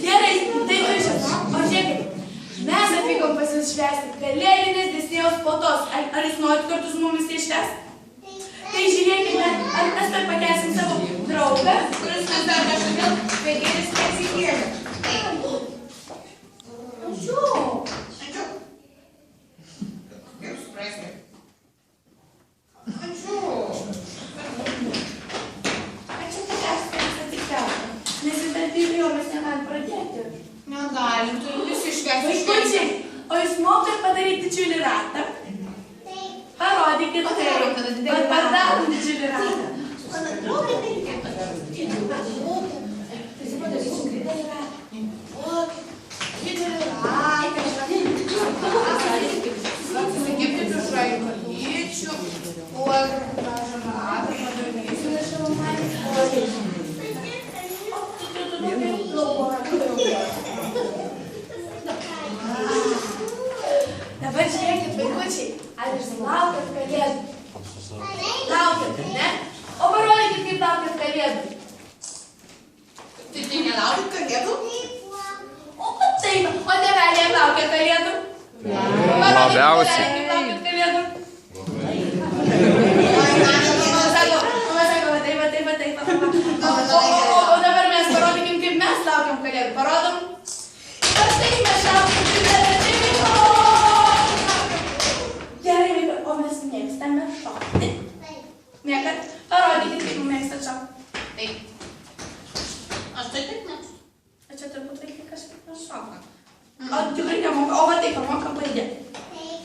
Gerai, tai važiuok. O žiūrėkit, mes atvykom pasišvęsti kalėdinės Disnėjaus puotos. Ar jūs norit kartu su mumis išvęsti? Tai žiūrėkime, ar mes per pakelsim savo draugą, kuris mes dar kažkodėl vėgėlis nesikėlė. Ačiū. Ačiū. Kaip suprasti? Ačiū. Ačiū, kad esate atsitikti. Nes vis dar biblijo mes negalim pradėti. Negalim, tu visi išvesti. Vaikučiai, o jūs mokat padaryti didžiulį ratą? Parodykit, padarom didžiulį ratą. Mano draugė tai reikia padaryti. Tai padarysiu didelį ratą. Didelį ratą. Sakykit iš raikolyčių. O ratą padarysiu. Dabar žiūrėkit, vaikučiai, ar jūs laukiat kalėdų? Laukiat, ne? O parodykit, kaip laukiat kalėdų. Tai nelaukit kalėdų? O taip, o tėveliai laukia kalėdų? Labiausiai. Kaip laukiat kalėdų? O dabar mes parodykim, kaip mes laukiam kalėdų. Parodom? Ar taip mes laukiam kalėdų? Gerai, vaikai, o mes mėgstame šokti. Mėgat? Parodykit, kaip mėgstat šokti. Taip. Aš tai taip mėgstu. O čia turbūt vaikai kažkaip nešoka. O tikrai nemoka. O va taip, moka baidėti.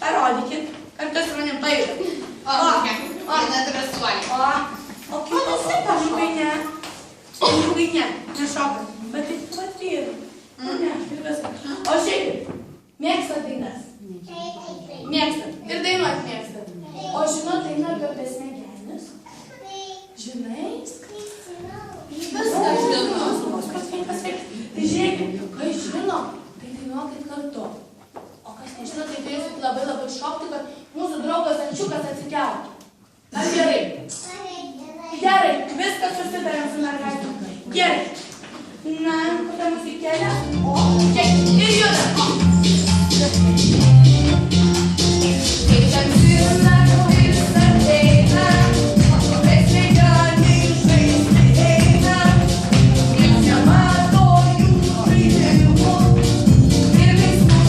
Parodykit. Kartu su manim baidėt. O, nedresuoji. O kitos pažiūkai ne. Pažiūkai ne. Nešokat. Bet taip pat ir. Ne, ir viskas. O šiaip, mėgstat dainas? Mėgstat. Ir dainuot mėgstat. O žinot dainą apie besmegenis? Žinai? Viskas žinau. Tai žiūrėkit, kai žino, tai dainuokit kartu. O kas nežino, tai turėsit labai šokti, kad mūsų draugas ančiukas atsikeltų. Ar gerai? Gerai, viskas susitarėm su mergaitėm. Gerai. Na, kokia muzikėlė? O, čia ir judam. Kaip tamsina, vis ateina, besmegenį žaisti eina. Nieks nemato jų žaidimų ir veiksmų.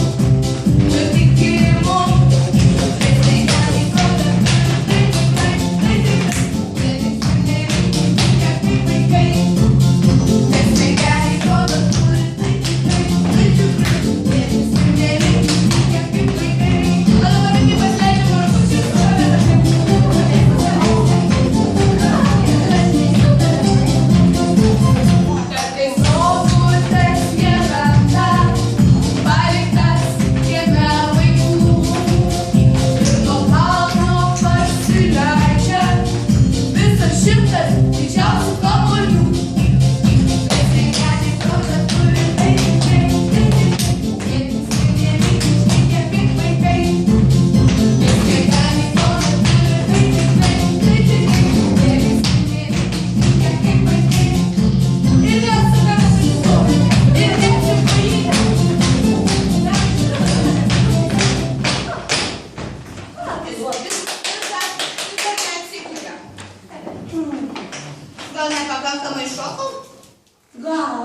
Gal.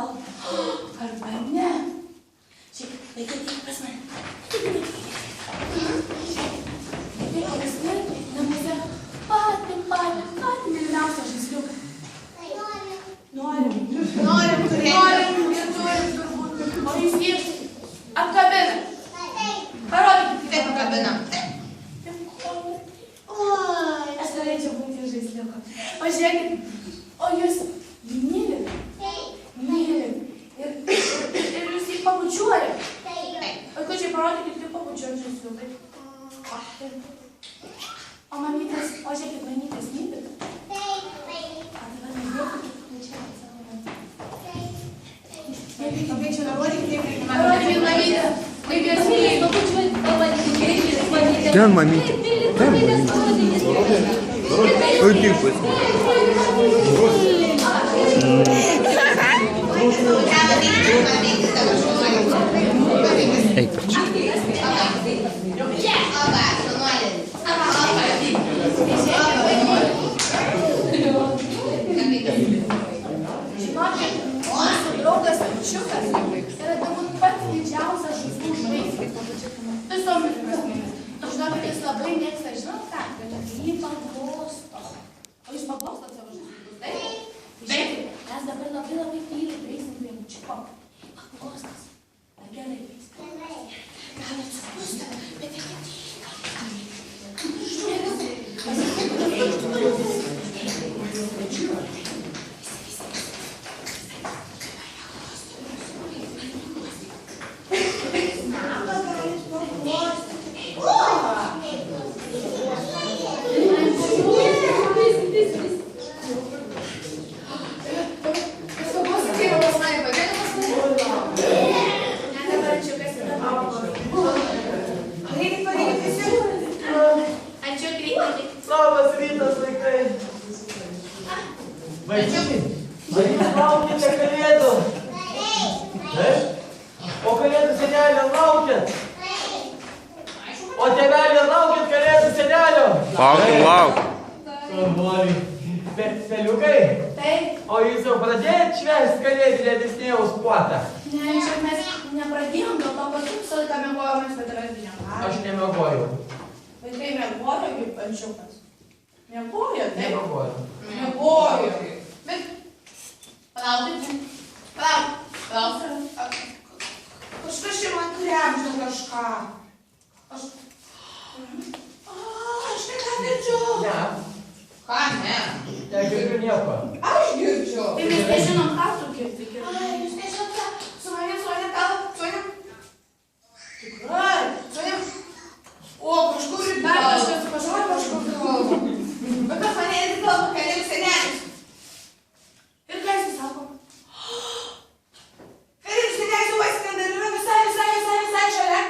Arba ne. Šiaip, vaikai, tik pas mane. Vaikai, pas mane, namuose patį mylimiausią žaisliuką. Norim turbūt. O jūs jį apkabina. Parodykit, kaip apkabina. Oi, aš norėčiau būti žaisliuko. O žiūrėkit, o jūs jį mylit? Mylit. Ir jūs jį pabučiuojat? Vaikučiai, parodykit, kaip pabučiuojat žaisliukai. O mamytės, o žiūrėkit, mamytės mylit? Ten mamytė. Ten mamytė. Oi, tik eik per čia. Žinokit, mūsų draugas Ančiukas yra turbūt pats didžiausias žaislų žvaigždės. Visomis prasmėmis. Žinokit, jis labai mėgsta, žinot ką, kad jį paglosto. O jūs paglostot savo žaislus, taip? Žiūrėkit, mes dabar labai tyliai prieisim prie Ančiuko. Paglostas. Ar gerai prieisim? Gal atsipūsta, bet reikia Lauk. Peliukai? Taip. O jūs jau pradėjot švęsti kalėdinę Disnėjaus puotą? Ne, čia mes nepradėjom, dėl to kad visą laiką miegojom, bet yra negalima. Aš nemiegojau. Vaikai miegojo kaip Ančiukas. Miegojo, taip? Nemiegojau. Miegojo. Bet, palaukit. Kažkas čia man kremžda kažką. Aš kažką girdžiu. Ne. Ką ne? Negirdžiu nieko. Aš girdžiu. Tai mes nežinom, ką tu girdi. Ai, jūs nežinot, ką? Su manim kalba. Tikrai. O, kažkur ir dar kažkas kalba. Bet kas mane irgi kalba, kalėdų senelis. Ir ką jis sako? Kalėdų senelis jau atskrenda ir yra visai šalia.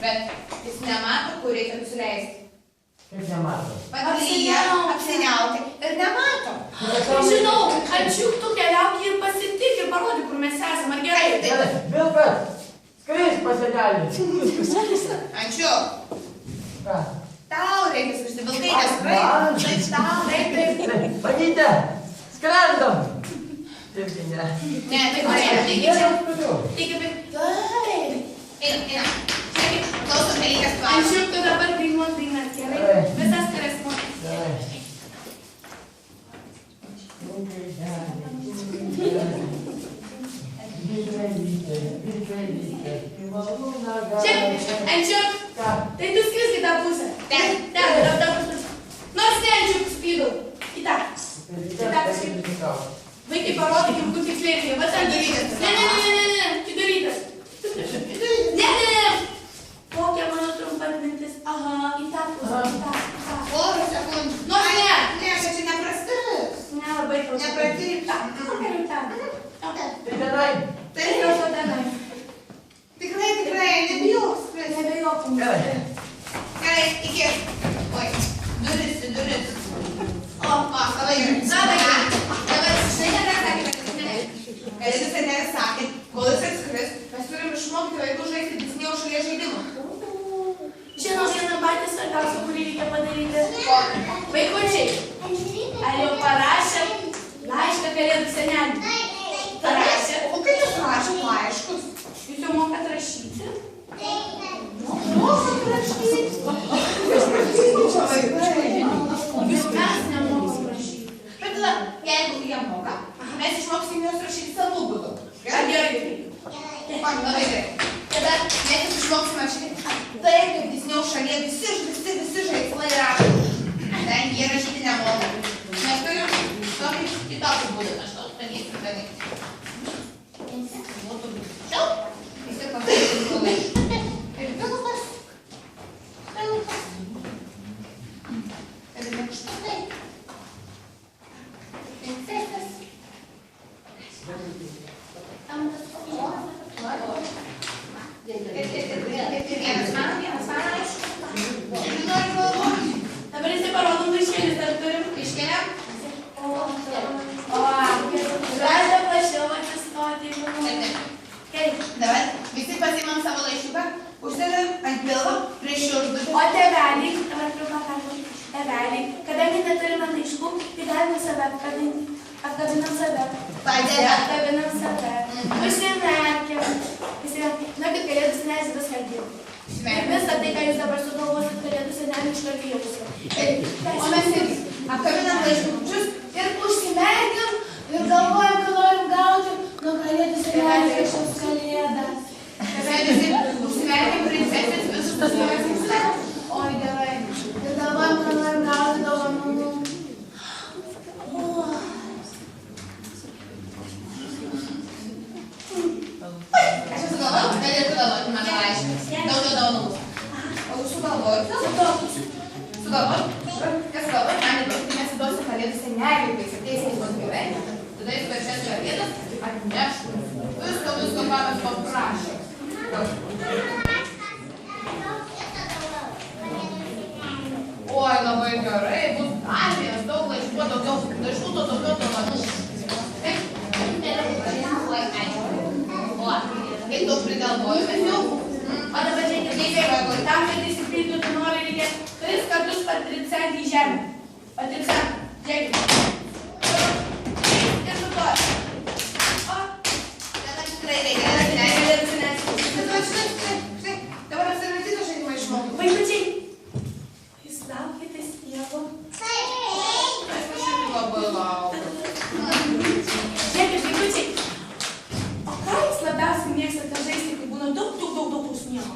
Bet, jis nemato, kur reikia nusileisti. Kaip nemato? Apsiniauti ir nemato. Žinau, Ančiuk, tu keliauk ir pasitik ir parodyk, kur mes esame. Ar gerai? Vilkas, skris pas senelį. Ančiuk. Ką? Tau reikia skristi, vilkaitės, tau reikia. Mamyte, skrendam. Irgi ne. Ne, tai taigi čia. Taigi, bet taip. Eina. Klausom, dalykas klausim. Ančiuk, tu dabar dainuot dainas, gerai? Visas kurias mokai. Čia, Ančiuk, tai tu skrisk į tą pusę. Ten, nors ne Ančiuk spydau. Į tą. Vaikai parodykim, kur tiksliai. Va ten darytas. Ne, čia darytas. Ne. Kokia mano trumpa mintis? Aha, į tą pusę, į tą. Porą sekundžių. Nors ne, kad čia neprastis. Ne, labai prastis. Neprastis. Tai tenai. Tai jau tenai. Tikrai, nebijok. Nebijok. Gerai, iki. Oi, duris. O, labai gerai. Dabar šiandien nesakė, kad Kalėdų senelis sakė, kol jis atskris, mes turim išmokti vaikų žaisti Disnėjaus šalies žaidimą. Žinau, vieną patį svarbiausią, kurį reikia padaryti. Vaikučiai, ar jau parašėm laišką Kalėdų seneliui? mokat rašyti? Mokat rašyti. Jūs mes nemokam rašyti. Bet tada, jeigu jie moka, mes išmoksim juos rašyti savų būdų. Gerai. Labai gerai. Tada mes išmoksim rašyti taip, kaip Disnėjo šalyje visi žaislai rašo. Ten jie rašyti nemoka. Mes turim tokį kitokį būdą. Aš tau padarysiu dalykį. Būtų greičiau. Visi pasakysim galai. Ir vilkas. Ir lėkštukai. Princesės. Ir vienas man, aišku. Ir noriu galvoti. Dabar jisai parodom laiškelius, dar turim. Iškeliam. Gali prašiau atsistoti. Dabar visi pasiimam savo laiškiuką, užsidedam ant pilvo prieš šiurkštį. O tėveliai, dabar turiu tėveliai, kadangi neturime laiškų, tai galime save apkabinti. Apkabinam save. Apkabinam save. Užsimerkiam. Na, kad kalėdų senelis viską dirba. Ir visą tai, ką jūs dabar sugalvosit, kalėdų senelį iškart jausia. O mes irgi apkabinam laiškučius Ir užsimerkiam ir galvojam, kad norim gauti nuo kalėdų senelį kažkokias kalėdas. mes visi užsimerkiam princesės visus tos paveiksliukus. Oi, gerai. Ir galvojam, kad norim gauti dovanų. Aš jau sugalvojau, galėtų galvoti mano laišką. Daugiau dovanų. O jūs sugalvojot? Sugalvojot? Kas sugalvojot? Man įdomu, tai mes įduosim kalėdų seneliui, kai ateisime pas gerai. Tada jis per šias kalėdas atneš visko, ką mes paprašėm. Oi, labai gerai, bus dar vienas daug laiškų, daugiau laiškų, to daugiau dovanų. Taip? Kaip daug prigalvojame jau? O dabar žiūrėkit, tam, kad įsipildytų tu nori, reikia 3 kartus patricenti į žemę. Patricenti. Žiūrėkit. Ir nutoja. O. Tikrai reikia. Štai, dabar apsirvartyto žaidimą išmokau. Vaikučiai, jūs laukite sniego. Aš kažkaip labai laukiu. Žiūrėkit, vaikučiai. O ką jūs labiausiai mėgstate žaisti, kai būna daug sniego?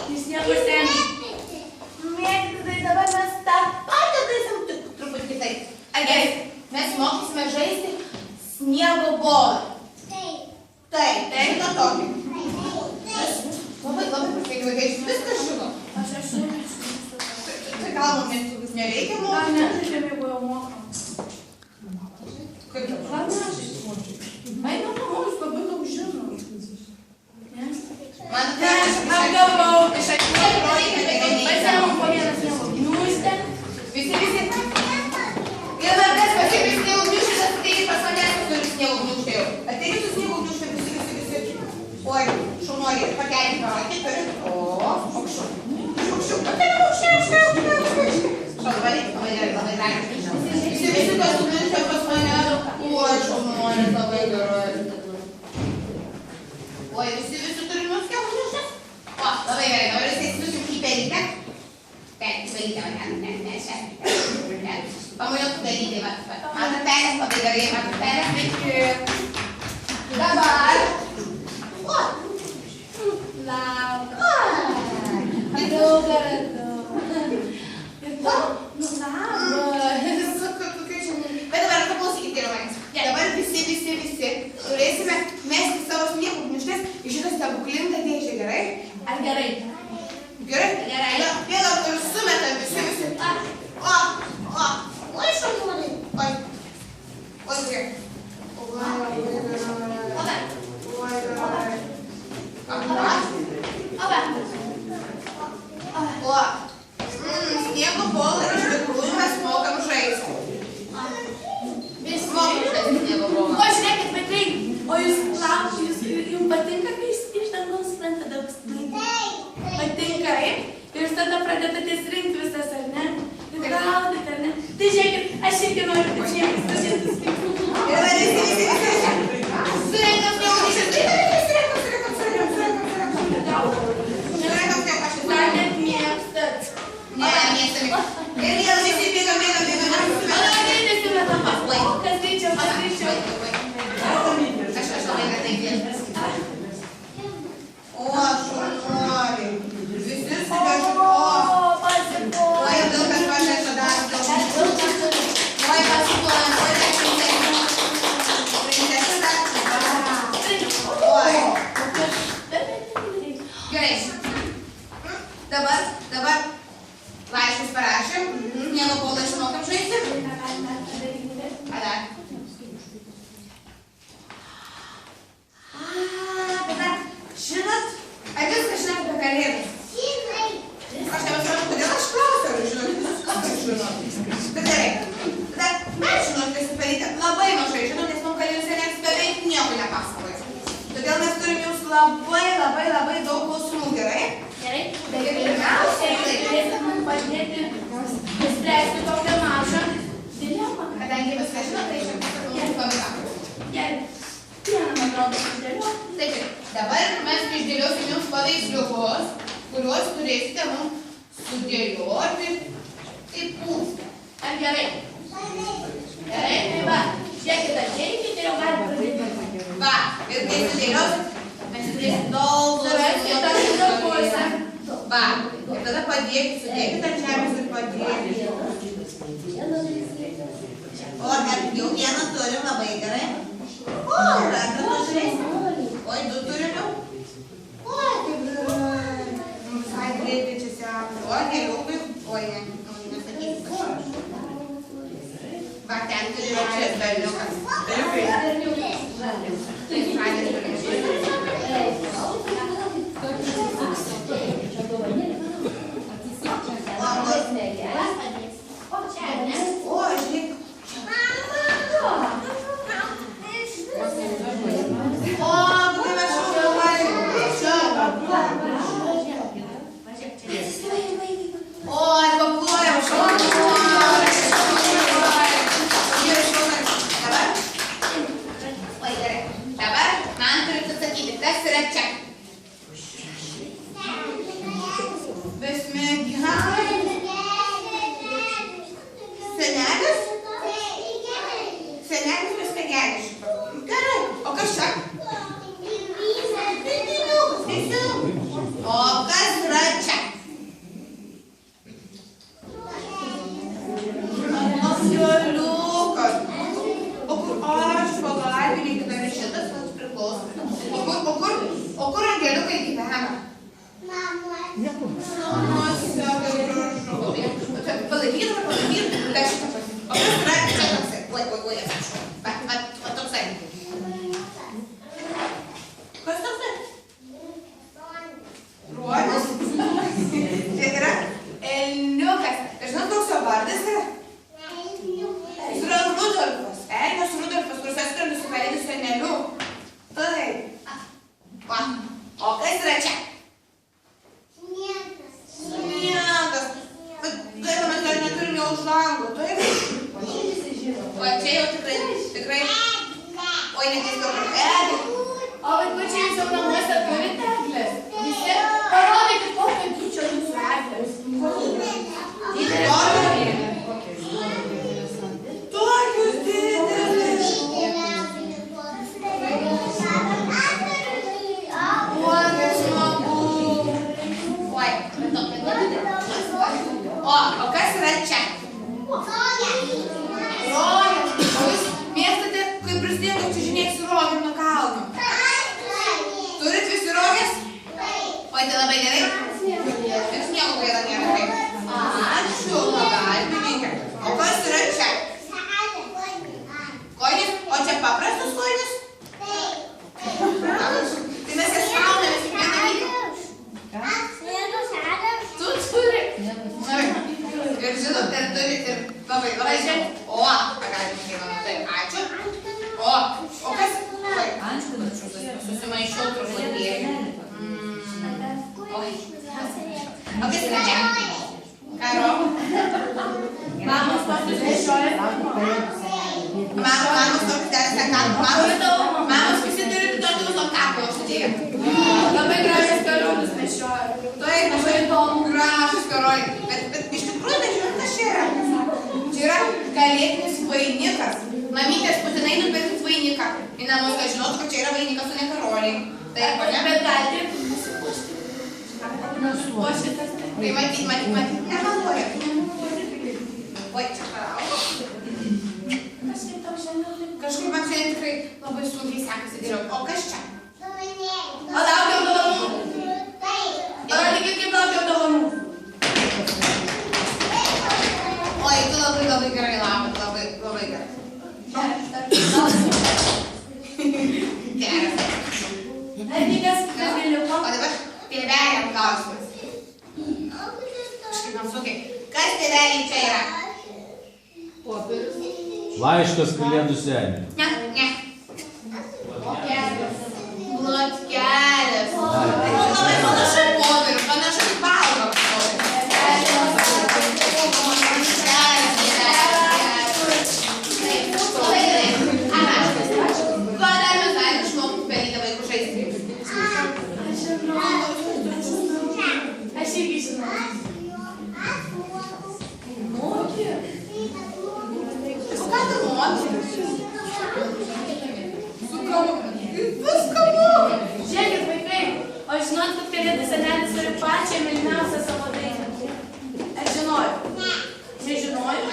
Jūs sniego seniai. Mėgti, tai dabar mes tą patį daisim truputį kitaip. Ar gerai, mes mokysime žaisti sniego bolą. Taip, žino tokį. Labai perfektai vaikai, jūs viską žino. Aš žinau. Tai gal mums vis nereikia Gal mokyti? nežaidžiam, jeigu jau mokam. Kaip dabar? Gal nežaidžiam. Eina mama, jūs labai daug žino. Ne? Man Apgavau. iš akies Pasiemam po vieną sniego gniūžtę. Visi. Ir vardas pasiėmė sniego gniūžtę, ateikit pas manęs, kas turi sniego gniūžtę jau. Ateikit su sniego gniūžtė, visi. Oi, šaunuoliai, pakelkit parakį, turit. O, aukščiau. Šaunuoliai, labai gerai. Visi kas gniūžtė pas mane. Oi, šaunuoliai, labai gerai. Oi, visi turim nuo sniego gniūžtės. O, labai gerai, dabar visi susim į pelytę. Pamuliuok daryti, matot pelės, labai gerai, matot pelės. Dabar. O. Lauk. Daug radau. Ir daug. Nu, labas. Bet dabar paklausykite ir manęs. Dabar visi turėsime mesti savo sniego gniūžtes į šitą stebuklingą dėžę, gerai? Ar gerai? Gerai? Gerai. Vėl ir sumetam visi. Oi, šaunuoliai. Oi, žiūrėk. Sniego bolą iš tikrųjų mes mokam žaisti. Mokam žaisti sniego bolą. O žiūrėkit, vaikai, o jūs laukite, jums patinka, kai iš dangaus spranta daug sniego? Patinka, ir jūs tada pradedate rinkti visas, ar ne? Ir gaudyti, ar ne? Tai žiūrėkit, Aš irgi noriu, kad niekas pasėtus kaip. Ir dabar visi. Surenkam sniego dėžes. Surenkam sniego aš. Dar net mėgstat. Ne, mėgstami. Ir vėl visi bėgam. Mano greitis yra tam pas. Kas greičiau, kas greičiau. Aš labai greitai kvieštas. O, šaunuoliai. Visi suvežu. Pasiploja. Oi, daug kas pažaisa dar. Oi, pasiploja. Oi, princesė dar. Oi. Gerai. Dabar laiškus parašėm. Sniego polą išmokom žaisti. Ada. Žinot, ar viską žinau apie kalėdas? Aš nebesvarbu, kodėl aš klausiu, ar žinot, visus kalbas žinot. Bet gerai, tada mes žinot, kas suparyta labai mažai žinot, nes mums kalėdų senelis beveik nieko nepasakoja. Todėl mes turim jums labai daug klausimų, gerai? Gerai, bet pirmiausia, jūs turėsit mums padėti spręsti tokią mažą dilemą. Kadangi viską žinot, tai šiandien mums pavyzdžiui. Gerai, vieną, man atrodo, išdėlioti. Taip, dabar mes išdėliosim jums paveiksliukus, kuriuos turėsite mums sudėlioti kaip pūstą. Ar gerai? Gerai, tai va, žiūrėkit, ateikit ir jau galite pradėti. Va, ir kai sudėliosit, mes turėsim daug Suraskite šitą pusę. Va, ir tada padėkit, sudėkit ant žemės ir padėkit. O, dar jau vieną turim labai gerai. O, ranką pažiūrėsim. Oi, du turim jau. Oi, kaip gerai. Visai greitai čia sekasi. O, geriukai. Oi, nesakysiu. Va, ten turime čia berniukas. Berniukai. O, žiūrėk. O, kaip aš šaunuoliai. O, paplojam šaunuoliai. Dabar man turit atsakyti, kas yra čia. Senelis? Senelis besmegelis. Gerai, o kas čia? O kas yra čia? Asiliukas. O kur aš pagalbininkį dar šitas mums priklauso? O kur angeliukai gyvena? Namuose, kaip gražu. Palaikyt, dar šitą pasakyti. O kas yra čia toksai? Oi, atsiprašau. Va, toksai. Kas toksai? Ruonis? Tai yra elniukas. Ir žinot, koks jo vardas yra? Jis yra Rudolfas. Elnias Rudolfas, kuris atskrenda su kalėdų seneliu. Taip. Va. O kas yra čia? Sniegas. Bet gaila, mes dar neturim jau už lango, taip? O čia jau tikrai. Oi, netiesiog eglė. O vaikučiai, jūs jau namuose turite eglės? Visi parodykit, kokio dydžio jūsų eglės. Tokius didelis. Oi, kaip smagu. Oi, o kas yra čia? Rojas. O jūs mėgstate, kai prasidėjo čiužinėti su rogėm nuo kalno? Turit visi rogės? Oi, tai labai gerai. Ir sniego gaila nėra. Ačiū, pagalbininkė. O kas yra čia? Kojinės? O čia paprastas kojinės? Tai mes jas šaunamės kiekvieną rytą. Tu turi. Ir žinot, ir turit ir labai žinot. O, pagalbininkai mano, taip, ačiū. O kas? Oi, susimaišiau truputėlį. Oi. O kas yra čia? Ką robo? Mamos pasus nešioja. Mamos tokį teisę kakų. Mamos visi turi tokį uzom kakų užsidėję. Labai gražias karolius nešioja. Taip, labai įdomu, gražus karoliai. Bet iš tikrųjų, nežinau, kas čia yra. Čia yra kalėdinis vainikas. Mamytės būtinai nupirkit vainiką. Į namus, kad žinotų, kad čia yra vainikas, o ne karoliai. Taip, o ne? Bet galite ir nusipuošti. Nusipuošite. Tai matyt, nemeluoja. Oi, čia paraugo. Kažkaip tau šiandien. Kažkaip man šiandien tikrai labai sunkiai sekasi dėlioti. O kas čia? O laukiam dovanų. Parodykit, kaip laukiam dovanų. Oi, tu labai gerai laukiat, labai gerai. Geras. Arvykas, kas vėliuko? O dabar tėveliam klausimas. Kažkaip man sunkiai. Kas tėveliai čia yra? Laiškas Kalėdų seniui. Ne. Plotkelis. Labai panašu į popierių, panašu į balgą. Aš irgi žinau. Moki. O ką tu moki? Su kamu. Viską moki. Žiūrėkit, vaikai, o žinot, kad Kalėdų senelis turi pačią mylimiausią savo dainą? Ar žinojau? Nežinojau?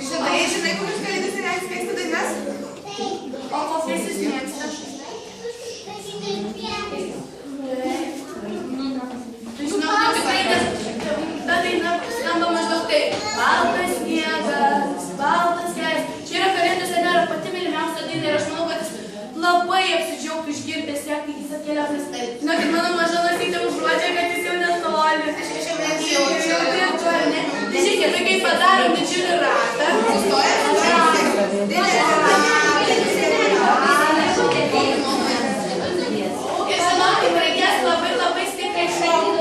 Žinai, kokius Kalėdų senelis mėgsta dainas? O kokias jis mėgsta? Žinau, kad tikrai ta daina skamba maždaug taip. Baltas sniegas, baltas kelias. Čia yra Kalėdų senelio pati mylimiausia daina ir aš manau, kad jis labai apsidžiaugtų išgirdęs ją, kai jis atkeliaus nes taip. Žinokit, mano maža nosytė užuodžia, kad jis jau netoli. Aš jau nejaučiu. Tai žiūrėkit, vaikai padarom didžiulį ratą. Ir žinokit, reikės labai stipriai šokti.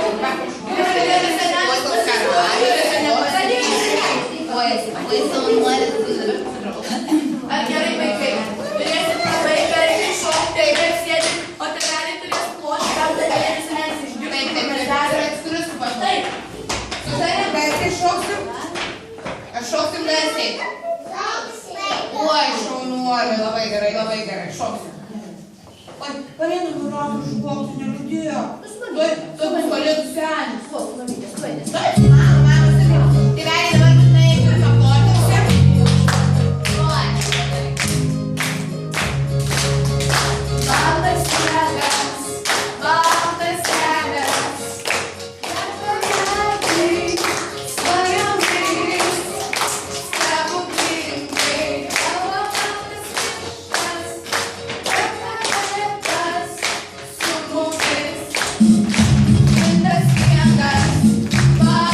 Ar gerai vaikai? Turėsit tą vaiką ir šokti ir sėdėti, o tėveliai turės ploti, tam Kalėdų senelis išgirsti. Taip. Sutarėm, garsiai šoksim? Aš šoksim garsiai. Oi, šaunuolė, labai gerai, šoksim. Oi, Kalėdų nurodo šoksiu, neliūdėjo. Tu bus Kalėdų senis. Taip, mama, tėveliai dabar būtinai turi paploti visiems. Baltas sniegas, baltas kelias. Svajoniais, stebuklingai. Tavo baltas miškas, Kalėdas su mumis. Baltas sniegas, baltas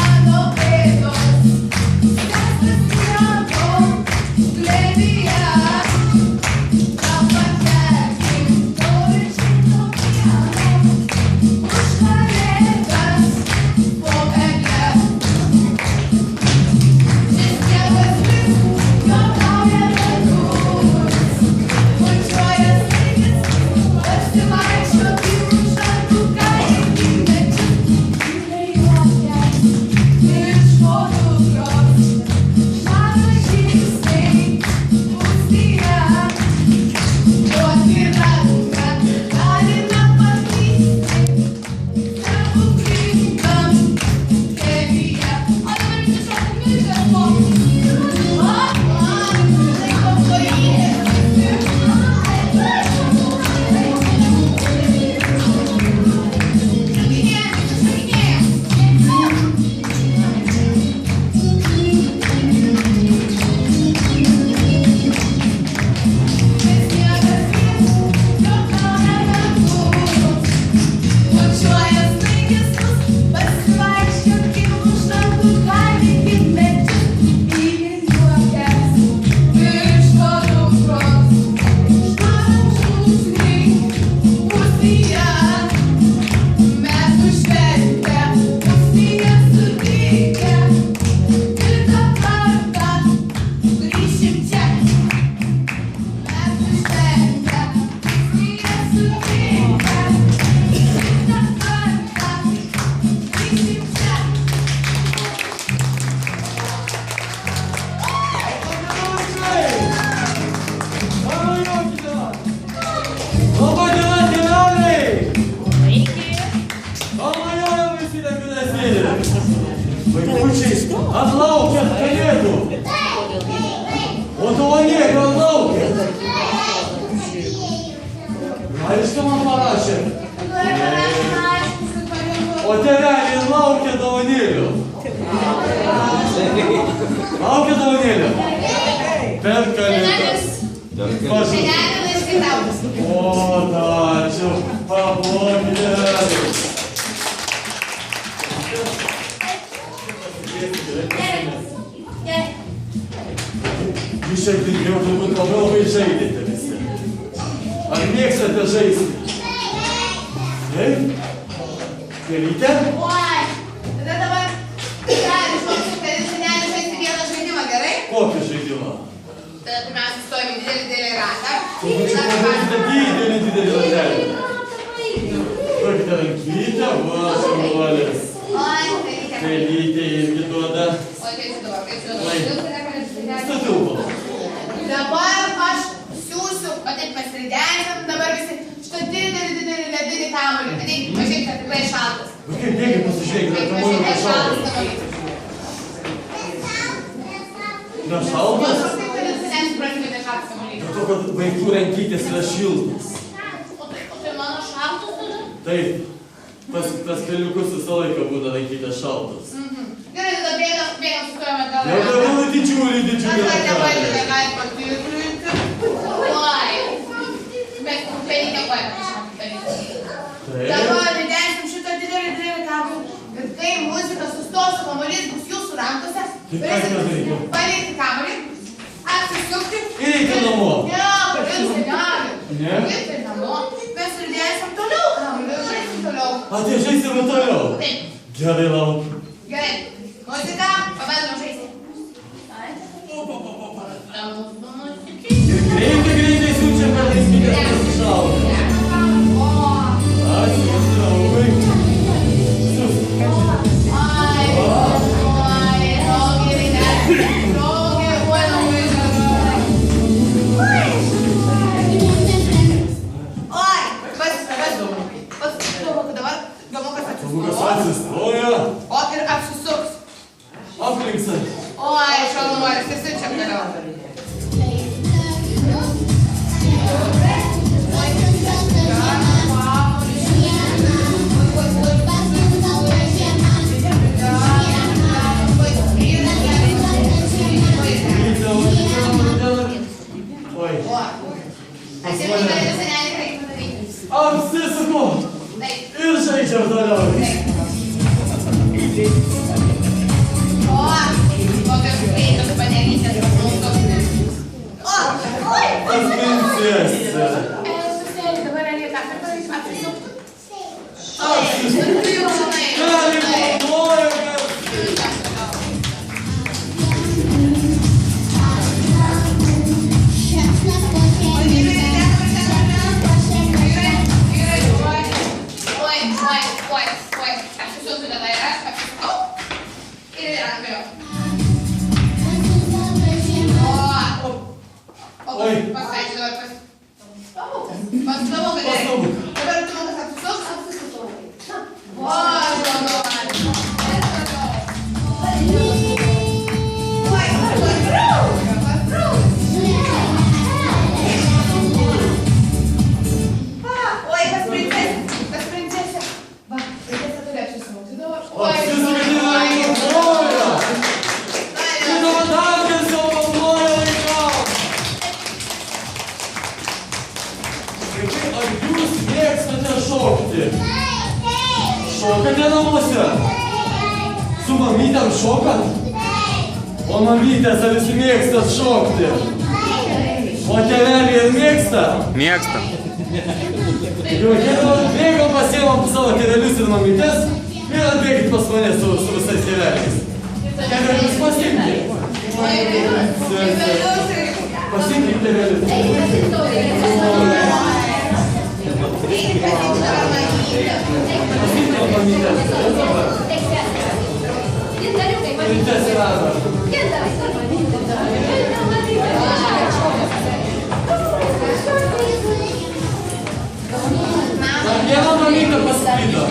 Vaikučiai, atlaukėt kalėdų. O dovanėlių atlaukėt. Laišką man parašė. O tėveliai laukia dovanėlių. Laukia dovanėlių. Per kalėdas. Senelė laiškai tau. O, ačiū. Pablokite. Jūs šiek tiek jau turbūt labai žaidėte visi. Ar mėgstate žaisti? Taip? Gelyte? Oi, tada dabar išmoksim, kad senelė žaisti vieną žaidimą, gerai? Kokį žaidimą? Tada pirmiausia stojame didelį ratą. Turbūt padarysite didelį ratelį. Duokite rankytę, va, šarvuolės. Oi, tai reikia. Gelytė irgi duoda. Oi, kaip čia dabar? Statilpo. Dabar aš siūsiu, o taip mes pridėsim dabar visi šitą didelį ledinį kamuolį. Ateik, pažiūrėk, kad tikrai šaltas. Kaip bėgi pasižiūrėkite, ar kamuoliukas Pažiūrėk, šaltas. kamuolys. Nešaltas? Aš taip, kad senelis supranta, kad nešaltas kamuolys. Dėl to, kad vaikų rankytės yra šiltas. O tai mano šaltas tada? Taip, tas peliukus visą laiką būna rankytės šaltas. Gerai, tada bėgam, sustojame gal. Jau dabar didžiulį Aš dar ratelį. negali patikrinti. Oi. Bet reikia patikrinti. Taip. Dabar įdėsim šitą didelį kamuolį. Ir kai muzika sustos, kamuolys bus jūsų rankose, turėsite palikti kamuolį, atsisukti. Ir eiti namo. Ne, kodėl negali? Ne? Eiti namo. Mes įdėsim toliau kamuolį ir žaisim toliau. A, tai žaisime toliau. Taip. Gerai, laukiu. Gerai. Muzika, pabandom žaisti. Ir greitai siunčiam per laisvybės pasišaudyti. Ačiū, jūs draugai. Žmogus atsistoja, O ir apsisuks. aplinksai. Oi, šalnuolis, ir siunčiam toliau. Oi, Atsiminti, kad senelį reikia padaryti. apsisuku Taip. ir žaidžiam toliau. O, kokios greitos panelytės pas mūsų. O, oi. Atminsiesi. Susėlį, dabar reikia ką padaryti, apsisukti. Apsisuku. Jau žinai. Gali ploja, šokate namuose? Su mamytėm šokat? O mamytės, ar jūs mėgstat šokti? O tėveliai ir mėgsta? Mėgsta. Jau bėgam pasiemam savo tėvelius ir mamytės ir atbėgit pas mane su visais tėveliais. Tėvelius pasiimkit. Pasiimkit tėvelius. Pasiimkit mamytės. Mamytės ir Arba. Viena mamytė pasklydo.